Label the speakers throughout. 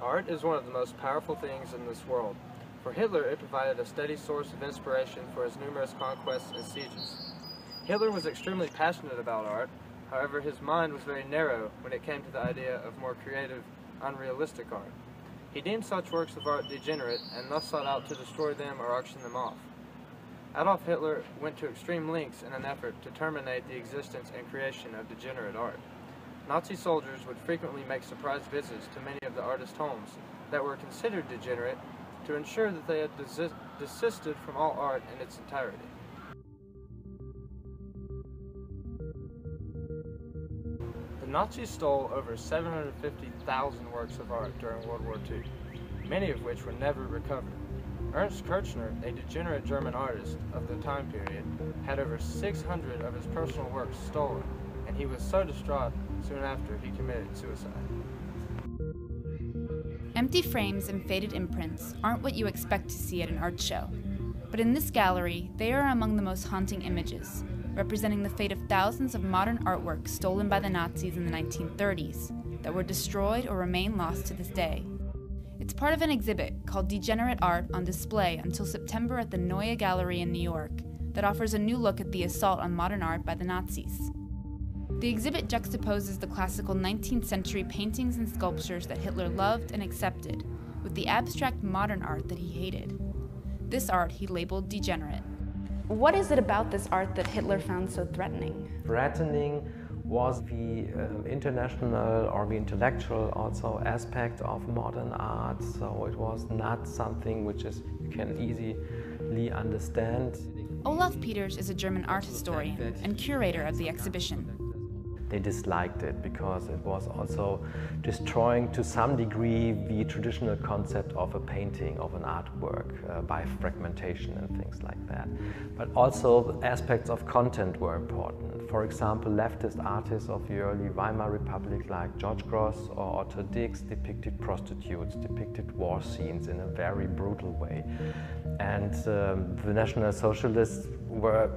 Speaker 1: Art is one of the most powerful things in this world. For Hitler, it provided a steady source of inspiration for his numerous conquests and sieges. Hitler was extremely passionate about art, however his mind was very narrow when it came to the idea of more creative, unrealistic art. He deemed such works of art degenerate and thus sought out to destroy them or auction them off. Adolf Hitler went to extreme lengths in an effort to terminate the existence and creation of degenerate art. Nazi soldiers would frequently make surprise visits to many of the artists' homes that were considered degenerate to ensure that they had desisted from all art in its entirety. The Nazis stole over 750,000 works of art during World War II, many of which were never recovered. Ernst Kirchner, a degenerate German artist of the time period, had over 600 of his personal works stolen, and he was so distraught soon after he committed suicide.
Speaker 2: Empty frames and faded imprints aren't what you expect to see at an art show, but in this gallery, they are among the most haunting images, representing the fate of thousands of modern artworks stolen by the Nazis in the 1930s that were destroyed or remain lost to this day. It's part of an exhibit called Degenerate Art on display until September at the Neue Gallery in New York that offers a new look at the assault on modern art by the Nazis. The exhibit juxtaposes the classical 19th century paintings and sculptures that Hitler loved and accepted with the abstract modern art that he hated. This art he labeled degenerate. What is it about this art that Hitler found so threatening?
Speaker 3: Threatening was the international or the intellectual also aspect of modern art, so it was not something which you can easily understand.
Speaker 2: Olaf Peters is a German art historian and curator of the exhibition.
Speaker 3: They disliked it because it was also destroying to some degree the traditional concept of a painting, of an artwork, by fragmentation and things like that. But also aspects of content were important. For example, leftist artists of the early Weimar Republic like George Grosz or Otto Dix depicted prostitutes, depicted war scenes in a very brutal way. And the National Socialists were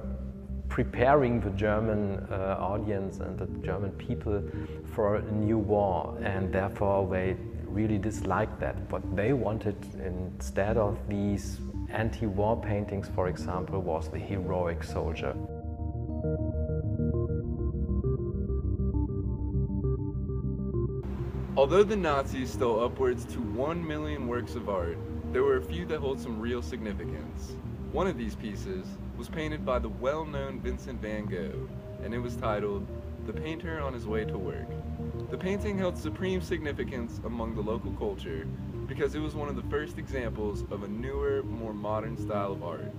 Speaker 3: preparing the German audience and the German people for a new war, and therefore they really disliked that. What they wanted instead of these anti-war paintings, for example, was the heroic soldier.
Speaker 4: Although the Nazis stole upwards to 1 million works of art, there were a few that hold some real significance. One of these pieces was painted by the well-known Vincent van Gogh, and it was titled "The Painter on His Way to Work." The painting held supreme significance among the local culture because it was one of the first examples of a newer, more modern style of art.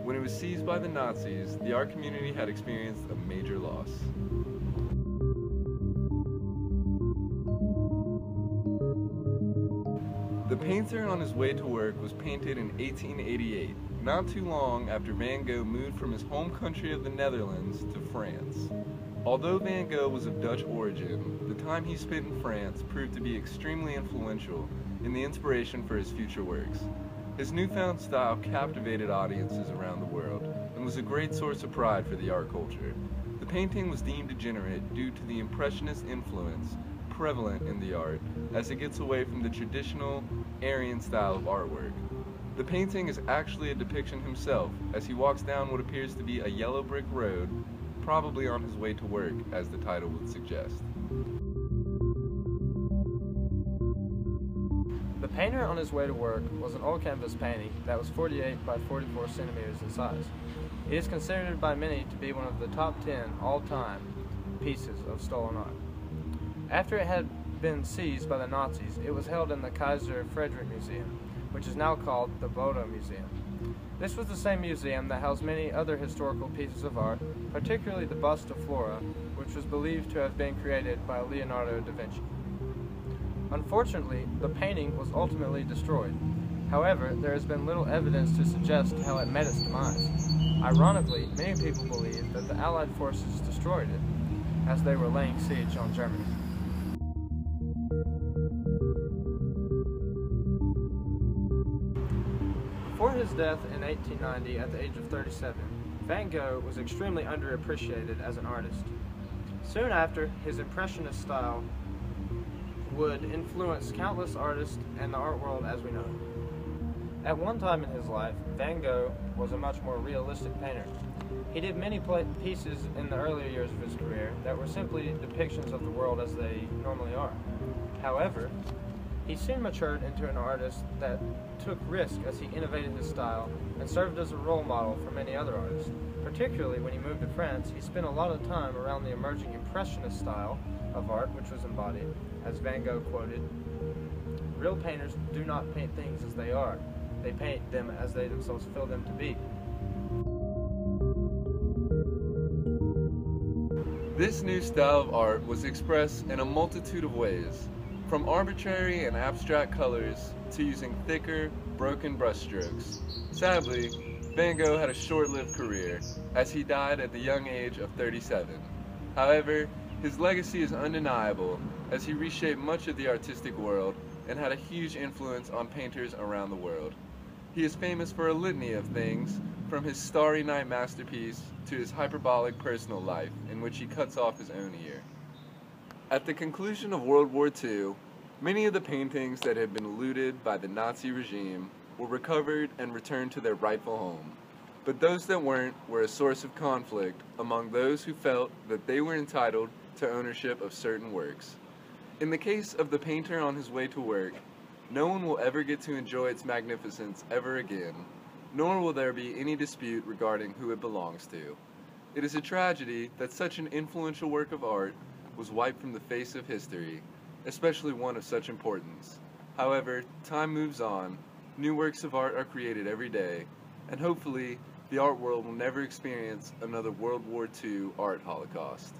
Speaker 4: When it was seized by the Nazis, the art community had experienced a major loss. The Painter on His Way to Work was painted in 1888, not too long after Van Gogh moved from his home country of the Netherlands to France. Although Van Gogh was of Dutch origin, the time he spent in France proved to be extremely influential in the inspiration for his future works. His newfound style captivated audiences around the world and was a great source of pride for the art culture. The painting was deemed degenerate due to the Impressionist influence prevalent in the art as it gets away from the traditional Aryan style of artwork. The painting is actually a depiction himself as he walks down what appears to be a yellow brick road, probably on his way to work, as the title would suggest.
Speaker 1: The Painter on His Way to Work was an oil canvas painting that was 48 by 44 centimeters in size. It is considered by many to be one of the top 10 all-time pieces of stolen art. After it had been seized by the Nazis, it was held in the Kaiser Friedrich Museum, which is now called the Bode Museum. This was the same museum that housed many other historical pieces of art, particularly the bust of Flora, which was believed to have been created by Leonardo da Vinci. Unfortunately, the painting was ultimately destroyed. However, there has been little evidence to suggest how it met its demise. Ironically, many people believe that the Allied forces destroyed it as they were laying siege on Germany. Before his death in 1890 at the age of 37, Van Gogh was extremely underappreciated as an artist. Soon after, his Impressionist style would influence countless artists and the art world as we know it. At one time in his life, Van Gogh was a much more realistic painter. He did many pieces in the earlier years of his career that were simply depictions of the world as they normally are. However, he soon matured into an artist that took risk as he innovated his style and served as a role model for many other artists. Particularly when he moved to France, he spent a lot of time around the emerging Impressionist style of art, which was embodied, as Van Gogh quoted, "Real painters do not paint things as they are. They paint them as they themselves feel them to be."
Speaker 4: This new style of art was expressed in a multitude of ways, from arbitrary and abstract colors to using thicker, broken brushstrokes. Sadly, Van Gogh had a short-lived career, as he died at the young age of 37. However, his legacy is undeniable, as he reshaped much of the artistic world and had a huge influence on painters around the world. He is famous for a litany of things, from his Starry Night masterpiece to his hyperbolic personal life, in which he cuts off his own ear. At the conclusion of World War II, many of the paintings that had been looted by the Nazi regime were recovered and returned to their rightful home. But those that weren't were a source of conflict among those who felt that they were entitled to ownership of certain works. In the case of the painter on his way to work, no one will ever get to enjoy its magnificence ever again, nor will there be any dispute regarding who it belongs to. It is a tragedy that such an influential work of art was wiped from the face of history, especially one of such importance. However, time moves on, new works of art are created every day, and hopefully the art world will never experience another World War II art holocaust.